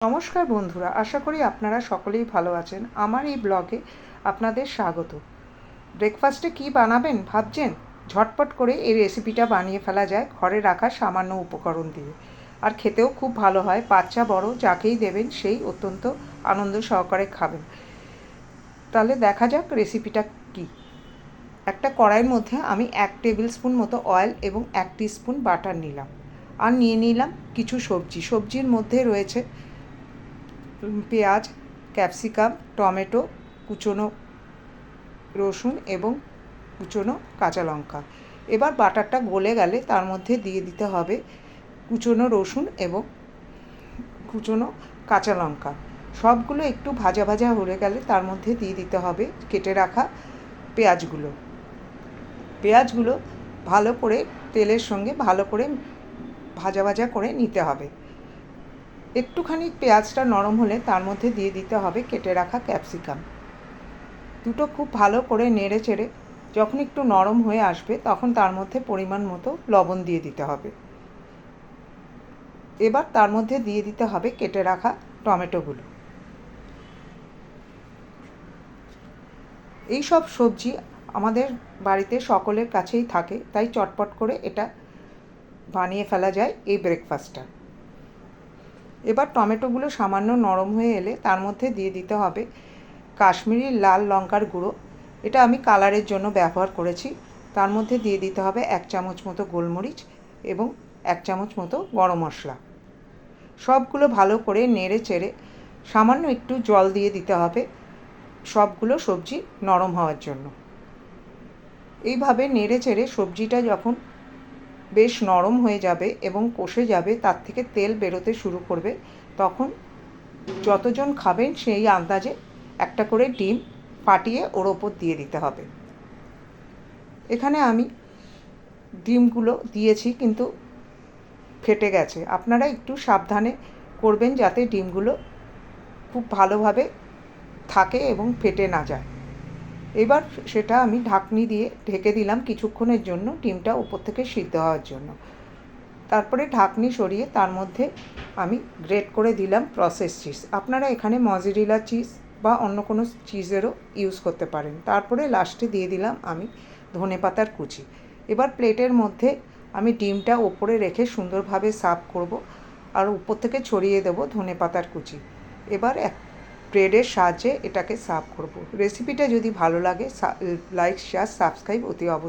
নমস্কার বন্ধুরা, আশা করি আপনারা সকলেই ভালো আছেন। আমার এই ব্লগে আপনাদের স্বাগত। ব্রেকফাস্টে কি বানাবেন ভাবছেন? ঝটপট করে এই রেসিপিটা বানিয়ে ফেলা যায় ঘরে রাখা সামান্য উপকরণ দিয়ে। আর খেতেও খুব ভালো হয়। বাচ্চা বড় যাকেই দেবেন সেই অত্যন্ত আনন্দ সহকারে খাবেন। তাহলে দেখা যাক রেসিপিটা কি। একটা কড়াইয়ের মধ্যে আমি 1 টেবিল স্পুন মতো অয়েল এবং 1 টিস্পুন বাটার নিলাম। আর নিয়ে নিলাম কিছু সবজি। সবজির মধ্যে রয়েছে পেঁয়াজ, ক্যাপসিকাম, টমেটো, কুচনো রসুন এবং কুচনো কাঁচা লঙ্কা। এবার বাটারটা গলে গেলে তার মধ্যে দিয়ে দিতে হবে কুচনো রসুন এবং কুচনো কাঁচা লঙ্কা। সবগুলো একটু ভাজা ভাজা হয়ে গেলে তার মধ্যে দিয়ে দিতে হবে কেটে রাখা পেঁয়াজগুলো। পেঁয়াজগুলো ভালো করে তেলের সঙ্গে ভালো করে ভাজা ভাজা করে নিতে হবে। একটুখানি পেঁয়াজটা নরম হলে তার মধ্যে দিয়ে দিতে হবে কেটে রাখা ক্যাপসিকাম। দুটো খুব ভালো করে নেড়ে চেড়ে যখন একটু নরম হয়ে আসবে তখন তার মধ্যে পরিমাণ মতো লবণ দিয়ে দিতে হবে। এবার তার মধ্যে দিয়ে দিতে হবে কেটে রাখা টমেটোগুলো। এই সব সবজি আমাদের বাড়িতে সকলের কাছেই থাকে, তাই চটপট করে এটা বানিয়ে ফেলা যায় এই ব্রেকফাস্টটা। এবার টমেটোগুলো সামান্য নরম হয়ে এলে তার মধ্যে দিয়ে দিতে হবে কাশ্মীরি লাল লঙ্কার গুঁড়ো। এটা আমি কালারের জন্য ব্যবহার করেছি। তার মধ্যে দিয়ে দিতে হবে 1 চামচ মতো গোলমরিচ এবং 1 চামচ মতো গরম মশলা। সবগুলো ভালো করে নেড়ে চেড়ে সামান্য একটু জল দিয়ে দিতে হবে সবগুলো সবজি নরম হওয়ার জন্য। এইভাবে নেড়ে চেড়ে সবজিটা যখন বেশ নরম হয়ে যাবে এবং কষে যাবে, তার থেকে তেল বেরোতে শুরু করবে, তখন যতজন খাবেন সেই আন্দাজে একটা করে ডিম ফাটিয়ে ওর ওপর দিয়ে দিতে হবে। এখানে আমি ডিমগুলো দিয়েছি কিন্তু ফেটে গেছে। আপনারা একটু সাবধানে করবেন যাতে ডিমগুলো খুব ভালোভাবে থাকে এবং ফেটে না যায়। এবার সেটা আমি ঢাকনি দিয়ে ঢেকে দিলাম কিছুক্ষণের জন্য, ডিমটা উপর থেকে সিদ্ধ হওয়ার জন্য। তারপরে ঢাকনি সরিয়ে তার মধ্যে আমি গ্রেট করে দিলাম প্রসেস চিজ। আপনারা এখানে মজেরিলা চিজ বা অন্য কোনো চিজেরও ইউজ করতে পারেন। তারপরে লাস্টে দিয়ে দিলাম আমি ধনেপাতার কুচি। এবার প্লেটের মধ্যে আমি ডিমটা ওপরে রেখে সুন্দরভাবে সার্ভ করব আর উপর থেকে ছড়িয়ে দেবো ধনেপাতার কুচি। এবার ব্রেডের সাহায্যে এটাকে সার্ভ করব। রেসিপিটা যদি ভালো লাগে লাইক, শেয়ার, সাবস্ক্রাইব অতি অবশ্যই।